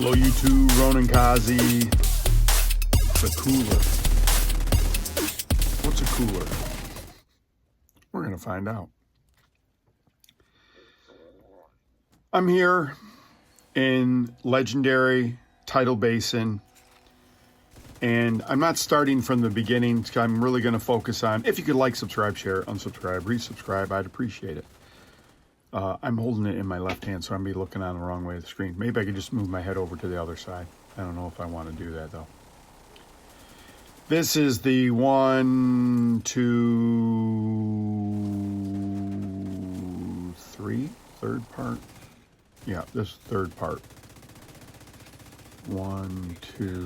Hello YouTube, Ronin Kaze. The cooler. What's a cooler? We're going to find out. I'm here in legendary Tidal Basin, and I'm not starting from the beginning. I'm really going to focus on, if you could like, subscribe, share, unsubscribe, resubscribe, I'd appreciate it. I'm holding it in my left hand, so I'm going to be looking on the wrong way of the screen. Maybe I could just move my head over to the other side. I don't know if I want to do that, though. This is the 1, 2, 3, third part. Yeah, this third part. 1, 2,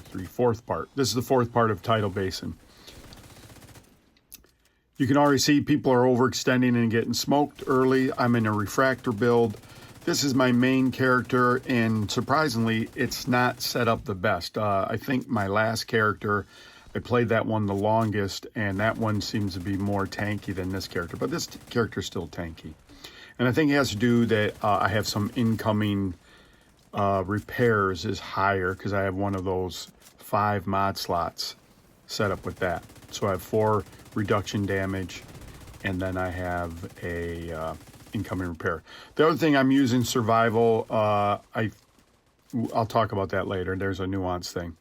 3, fourth part. This is the fourth part of Tidal Basin. You can already see people are overextending and getting smoked early. I'm in a refractor build. This is my main character, and surprisingly, it's not set up the best. I think my last character, I played that one the longest, and that one seems to be more tanky than this character, but this character is still tanky. And I think it has to do that I have some incoming repairs is higher because I have one of those 5 mod slots set up with that. So I have 4 reduction damage, and then I have a incoming repair. The other thing, I'm using survival. I'll talk about that later. There's a nuance thing.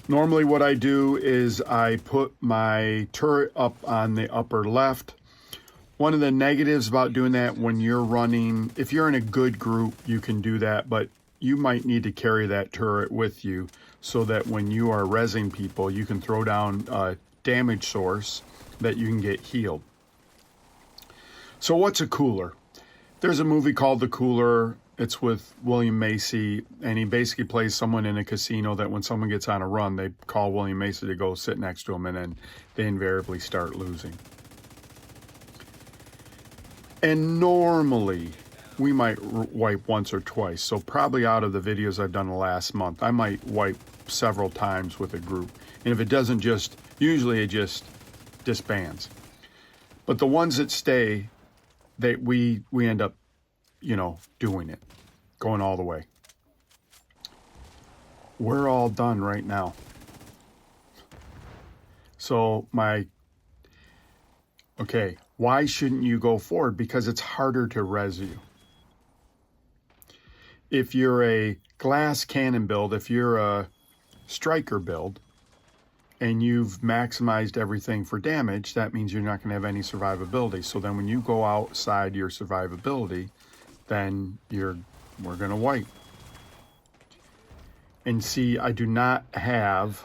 Normally what I do is I put my turret up on the upper left. One of the negatives about doing that when you're running, if you're in a good group, you can do that, but you might need to carry that turret with you so that when you are rezzing people, you can throw down a damage source that you can get healed. So what's a cooler? There's a movie called The Cooler. It's with William Macy, and he basically plays someone in a casino that when someone gets on a run, they call William Macy to go sit next to him, and then they invariably start losing. And normally, we might wipe once or twice. So probably out of the videos I've done the last month, I might wipe several times with a group. And if it doesn't usually it just disbands. But the ones that stay, we end up, doing it, going all the way. We're all done right now. So why shouldn't you go forward? Because it's harder to res you. If you're a glass cannon build, if you're a striker build, and you've maximized everything for damage, that means you're not going to have any survivability. So then when you go outside your survivability, then we're going to wipe. And see, I do not have,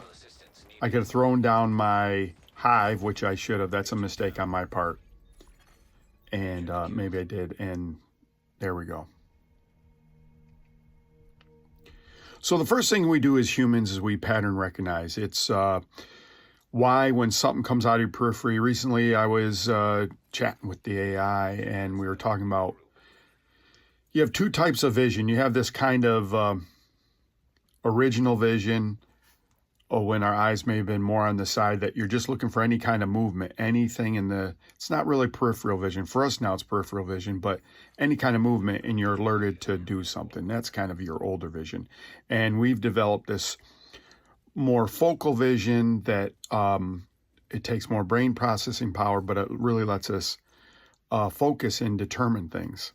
I could have thrown down my hive, which I should have. That's a mistake on my part. And maybe I did, and there we go. So the first thing we do as humans is we pattern recognize. It's why when something comes out of your periphery. Recently I was chatting with the AI, and we were talking about, you have 2 types of vision. You have this kind of original vision, or when our eyes may have been more on the side, that you're just looking for any kind of movement, anything it's not really peripheral vision. For us now it's peripheral vision, but any kind of movement and you're alerted to do something. That's kind of your older vision. And we've developed this more focal vision that it takes more brain processing power, but it really lets us focus and determine things.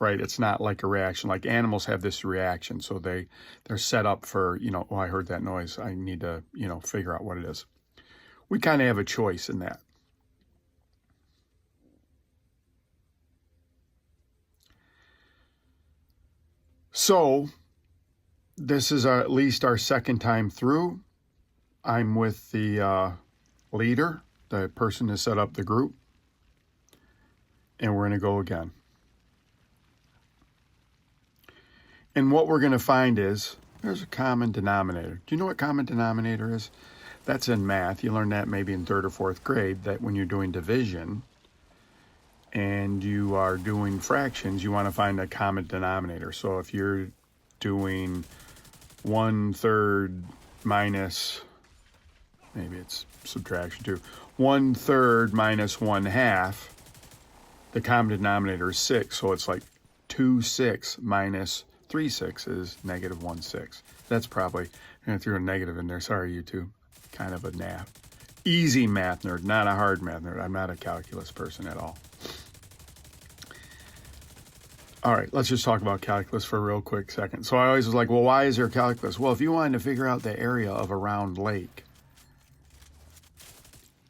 Right? It's not like a reaction. Like animals have this reaction, so they're set up for, oh, I heard that noise, I need to, figure out what it is. We kind of have a choice in that. So this is at least our second time through. I'm with the leader, the person who set up the group, and we're going to go again. And what we're going to find is there's a common denominator. Do you know what common denominator is? That's in math. You learn that maybe in 3rd or 4th grade, that when you're doing division and you are doing fractions, you want to find a common denominator. So if you're doing 1/3 minus, maybe it's subtraction too, 1/3 minus 1/2, the common denominator is 6. So it's like 2/6 minus 3 6 negative 1 6. That's probably, I'm going to throw a negative in there. Sorry, YouTube. Kind of a easy math nerd, not a hard math nerd. I'm not a calculus person at all. All right, let's just talk about calculus for a real quick second. So I always was like, well, why is there calculus? Well, if you wanted to figure out the area of a round lake,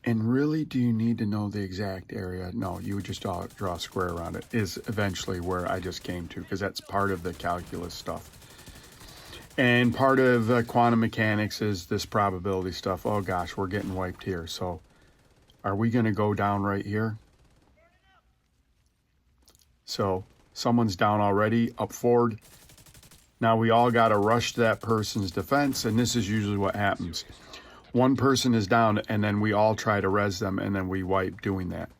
and really, do you need to know the exact area? No, you would just draw a square around it, is eventually where I just came to, because that's part of the calculus stuff. And part of quantum mechanics is this probability stuff. Oh gosh, we're getting wiped here. So are we going to go down right here? So someone's down already, up forward. Now we all got to rush to that person's defense, and this is usually what happens. One person is down, and then we all try to res them, and then we wipe doing that.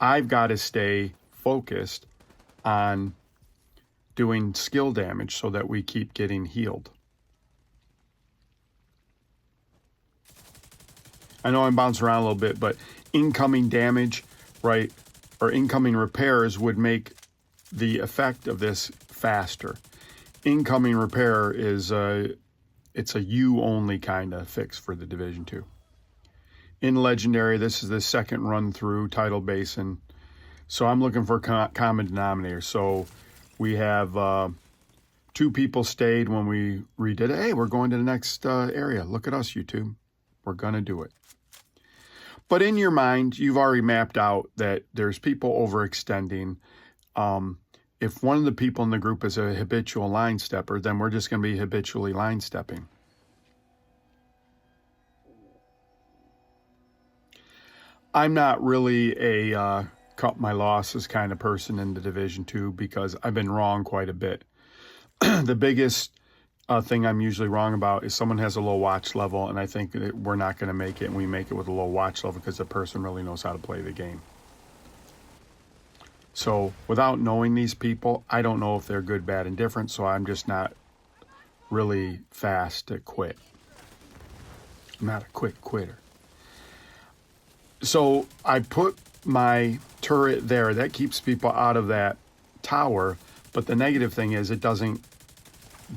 I've got to stay focused on doing skill damage so that we keep getting healed. I know I'm bouncing around a little bit, but incoming damage, right, or incoming repairs would make the effect of this faster. Incoming repair is it's a U only kind of fix for the Division 2. In Legendary, this is the second run through Tidal Basin. So I'm looking for common denominator. So we have 2 people stayed when we redid it. Hey, we're going to the next area. Look at us, YouTube. We're going to do it. But in your mind, you've already mapped out that there's people overextending. If one of the people in the group is a habitual line stepper, then we're just going to be habitually line stepping. I'm not really a cut my losses kind of person in the Division 2 because I've been wrong quite a bit. The biggest thing I'm usually wrong about is someone has a low watch level, and I think that we're not going to make it, and we make it with a low watch level because the person really knows how to play the game. So without knowing these people, I don't know if they're good, bad, and different, so I'm just not really fast to quit. I'm not a quick quitter. So I put my turret there. That keeps people out of that tower, but the negative thing is it doesn't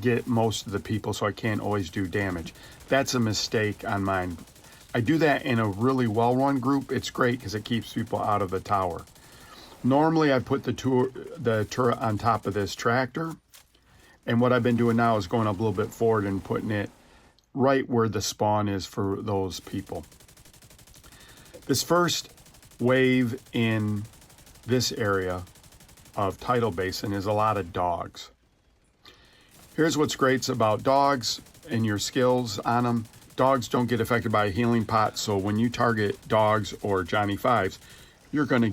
get most of the people, so I can't always do damage. That's a mistake on mine. I do that in a really well-run group. It's great because it keeps people out of the tower. Normally, I put the turret on top of this tractor, and what I've been doing now is going up a little bit forward and putting it right where the spawn is for those people. This first wave in this area of Tidal Basin is a lot of dogs. Here's what's great about dogs and your skills on them. Dogs don't get affected by a healing pot, so when you target dogs or Johnny Fives, you're going to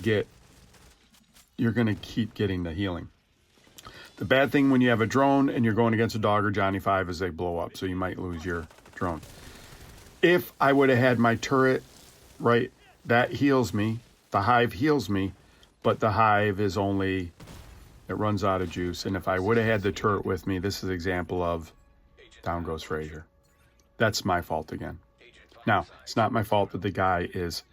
keep getting the healing. The bad thing when you have a drone and you're going against a dog or Johnny Five is they blow up, so you might lose your drone. If I would have had my turret, right, that heals me. The hive heals me, but the hive is only, it runs out of juice. And if I would have had the turret with me, this is an example of down goes Frazier. That's my fault again. Now, it's not my fault that the guy is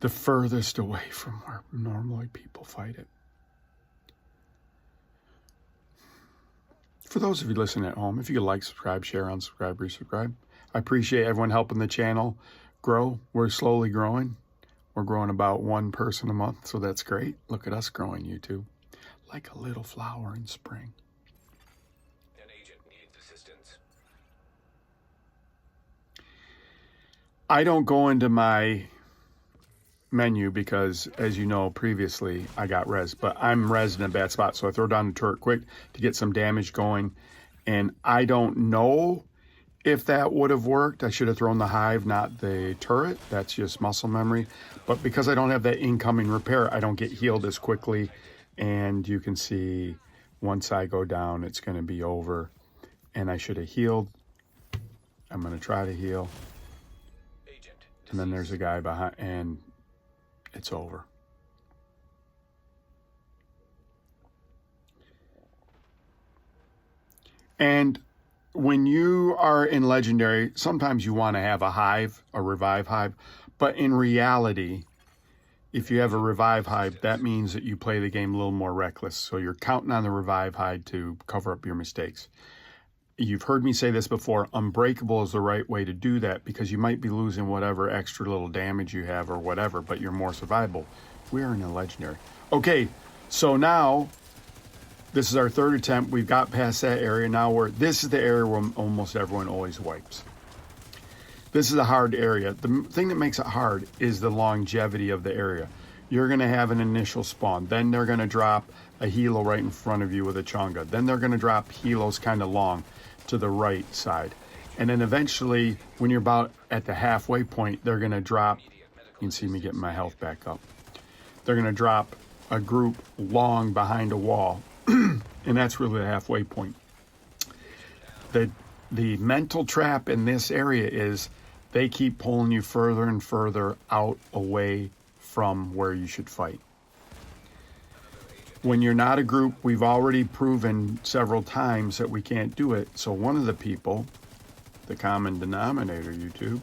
the furthest away from where normally people fight it. For those of you listening at home, if you could like, subscribe, share, unsubscribe, resubscribe. I appreciate everyone helping the channel grow. We're slowly growing. We're growing about 1 person a month, so that's great. Look at us growing, YouTube. Like a little flower in spring. An agent needs assistance. I don't go into my menu because, as you know, previously I got res, but I'm res in a bad spot, so I throw down the turret quick to get some damage going, and I don't know if that would have worked. I should have thrown the hive, not the turret. That's just muscle memory. But because I don't have that incoming repair, I don't get healed as quickly, and you can see once I go down, it's going to be over, and I should have healed. I'm going to try to heal, and then there's a guy behind, and it's over. And when you are in Legendary, sometimes you want to have a hive, a revive hive, but in reality, if you have a revive hive, that means that you play the game a little more reckless. So you're counting on the revive hive to cover up your mistakes. You've heard me say this before, unbreakable is the right way to do that because you might be losing whatever extra little damage you have or whatever, but you're more survivable. We are in a legendary. Okay, so now this is our third attempt. We've got past that area. Now this is the area where almost everyone always wipes. This is a hard area. The thing that makes it hard is the longevity of the area. You're going to have an initial spawn. Then they're going to drop a helo right in front of you with a chunga. Then they're going to drop helos kind of long to the right side. And then eventually, when you're about at the halfway point, they're going to drop, you can see me getting my health back up. They're going to drop a group long behind a wall. And that's really the halfway point. The mental trap in this area is they keep pulling you further and further out away from where you should fight. When you're not a group, we've already proven several times that we can't do it. So one of the people, the common denominator, YouTube,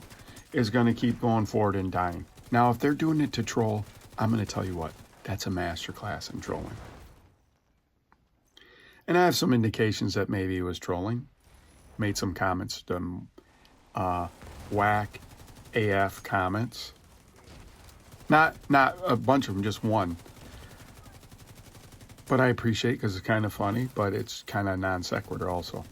is going to keep going forward and dying. Now, if they're doing it to troll, I'm going to tell you what, that's a masterclass in trolling. And I have some indications that maybe he was trolling. Made some comments, whack AF comments. Not a bunch of them, just one. But I appreciate it because it's kind of funny, but it's kind of non sequitur also.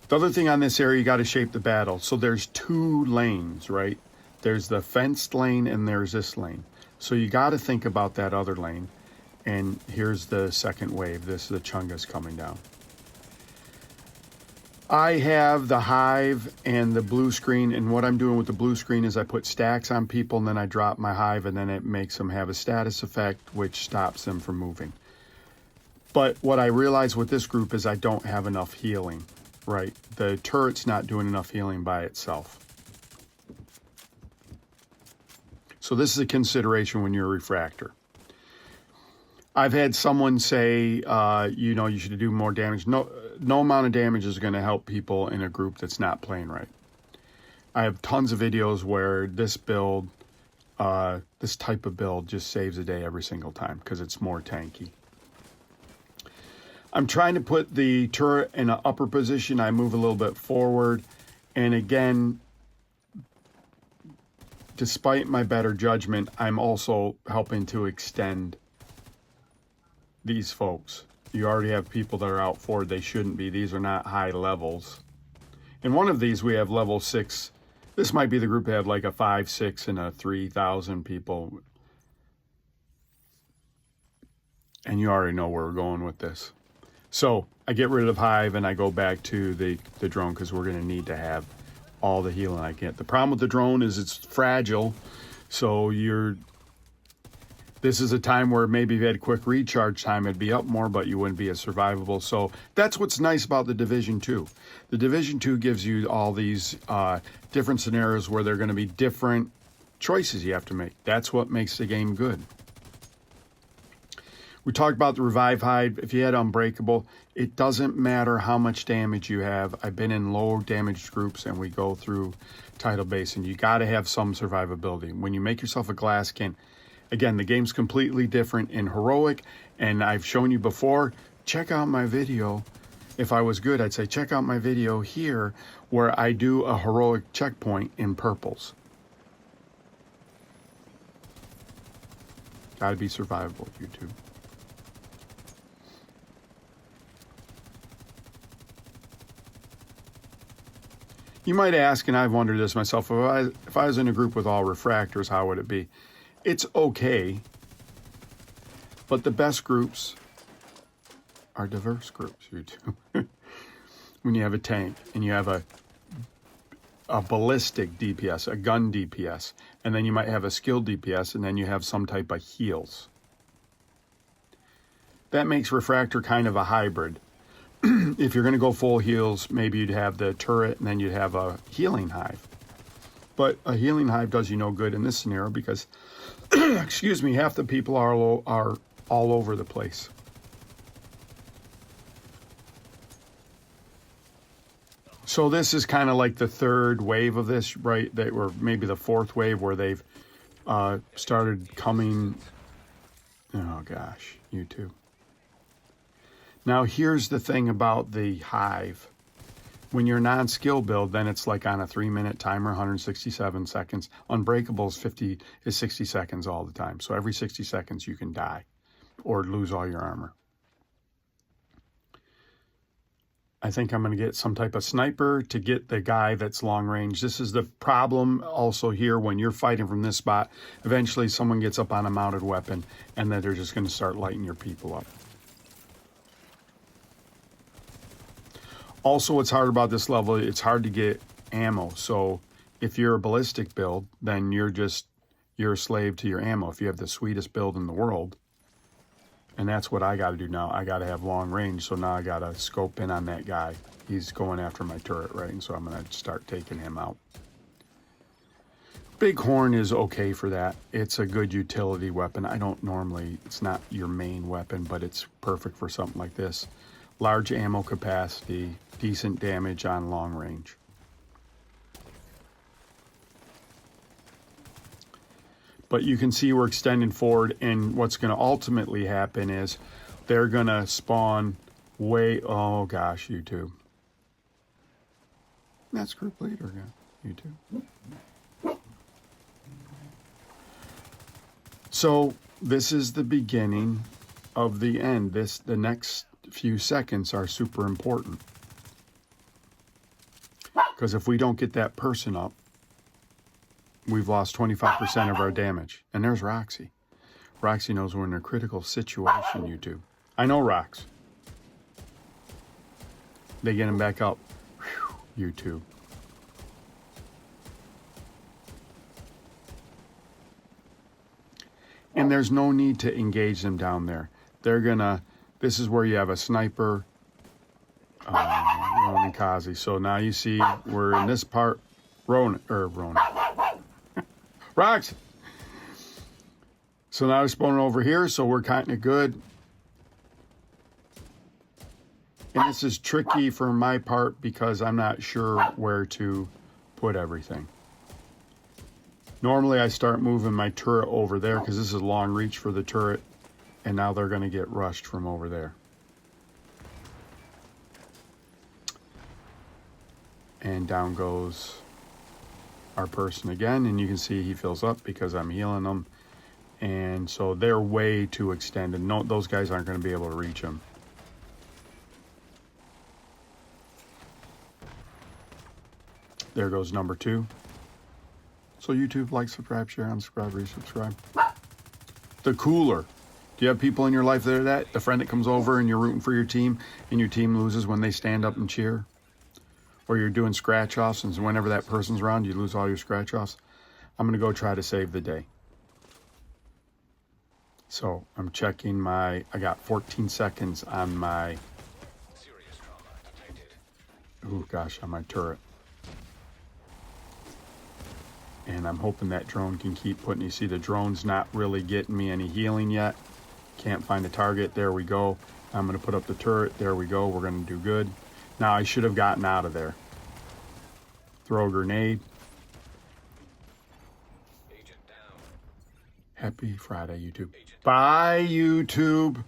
The other thing on this area, you got to shape the battle. So there's two lanes, right? There's the fenced lane and there's this lane. So you got to think about that other lane. And here's the second wave. This is the chungas coming down. I have the hive and the blue screen, and what I'm doing with the blue screen is I put stacks on people and then I drop my hive and then it makes them have a status effect which stops them from moving. But what I realize with this group is I don't have enough healing, right? The turret's not doing enough healing by itself. So this is a consideration when you're a refractor. I've had someone say, you should do more damage. No amount of damage is going to help people in a group that's not playing right. I have tons of videos where this build, this type of build just saves a day every single time because it's more tanky. I'm trying to put the turret in an upper position. I move a little bit forward. And again, despite my better judgment, I'm also helping to extend these folks. You already have people that are out forward. They shouldn't be. These are not high levels. In one of these, we have level 6. This might be the group that have like a 5, 6, and a 3,000 people. And you already know where we're going with this. So I get rid of hive and I go back to the drone because we're going to need to have all the healing I get. The problem with the drone is it's fragile. So this is a time where maybe if you had quick recharge time, it'd be up more, but you wouldn't be as survivable. So that's what's nice about the Division 2. The Division 2 gives you all these different scenarios where there are going to be different choices you have to make. That's what makes the game good. We talked about the revive hive. If you had unbreakable, it doesn't matter how much damage you have. I've been in low damaged groups and we go through Tidal Basin. You got to have some survivability. When you make yourself a glass can, again, the game's completely different in heroic, and I've shown you before, check out my video. If I was good, I'd say check out my video here where I do a heroic checkpoint in purples. Gotta be survivable, YouTube. You might ask, and I've wondered this myself, if I was in a group with all refractors, how would it be? It's okay, but the best groups are diverse groups, YouTube. When you have a tank and you have a ballistic DPS, a gun DPS, and then you might have a skilled DPS, and then you have some type of heals. That makes refractor kind of a hybrid. If you're going to go full heals, maybe you'd have the turret and then you'd have a healing hive. But a healing hive does you no good in this scenario because, excuse me, half the people are all over the place. So this is kind of like the third wave of this, right? Or maybe the fourth wave where they've started coming. Oh gosh, YouTube. Now here's the thing about the hive. When you're non-skill build, then it's like on a 3-minute timer, 167 seconds. Unbreakable is 60 seconds all the time. So every 60 seconds you can die or lose all your armor. I think I'm going to get some type of sniper to get the guy that's long range. This is the problem also here when you're fighting from this spot. Eventually someone gets up on a mounted weapon and then they're just going to start lighting your people up. Also, what's hard about this level, it's hard to get ammo. So if you're a ballistic build, then you're a slave to your ammo. If you have the sweetest build in the world, and that's what I got to do now. I got to have long range, so now I got to scope in on that guy. He's going after my turret, right? And so I'm going to start taking him out. Bighorn is okay for that. It's a good utility weapon. It's not your main weapon, but it's perfect for something like this. Large ammo capacity, decent damage on long range. But you can see we're extending forward, and what's going to ultimately happen is they're going to spawn oh gosh, YouTube. That's group leader again, YouTube. So this is the beginning of the end. The next few seconds are super important. Because if we don't get that person up, we've lost 25% of our damage. And there's Roxy. Roxy knows we're in a critical situation, YouTube. I know Rox. They get him back up. Whew, YouTube. And there's no need to engage them down there. This is where you have a sniper, Ronin Kaze. So now you see we're in this part, Ronin. Rox! So now we're spawning over here, so we're kind of good. And this is tricky for my part because I'm not sure where to put everything. Normally I start moving my turret over there because this is a long reach for the turret, and now they're going to get rushed from over there. And down goes our person again, and you can see he fills up because I'm healing them. And so they're way too extended. No, those guys aren't going to be able to reach them. There goes number 2. So YouTube, like, subscribe, share, unsubscribe, resubscribe. The cooler. Do you have people in your life that are that? The friend that comes over and you're rooting for your team and your team loses when they stand up and cheer? Or you're doing scratch-offs and whenever that person's around, you lose all your scratch-offs? I'm going to go try to save the day. So I'm checking I got 14 seconds on my, Serious trauma detected. oh gosh, on my turret. And I'm hoping that drone can keep putting, you see the drone's not really getting me any healing yet. Can't find a target, there we go. I'm gonna put up the turret, there we go, we're gonna do good. Now I should have gotten out of there. Throw a grenade. Agent down. Happy Friday, YouTube. Bye, YouTube.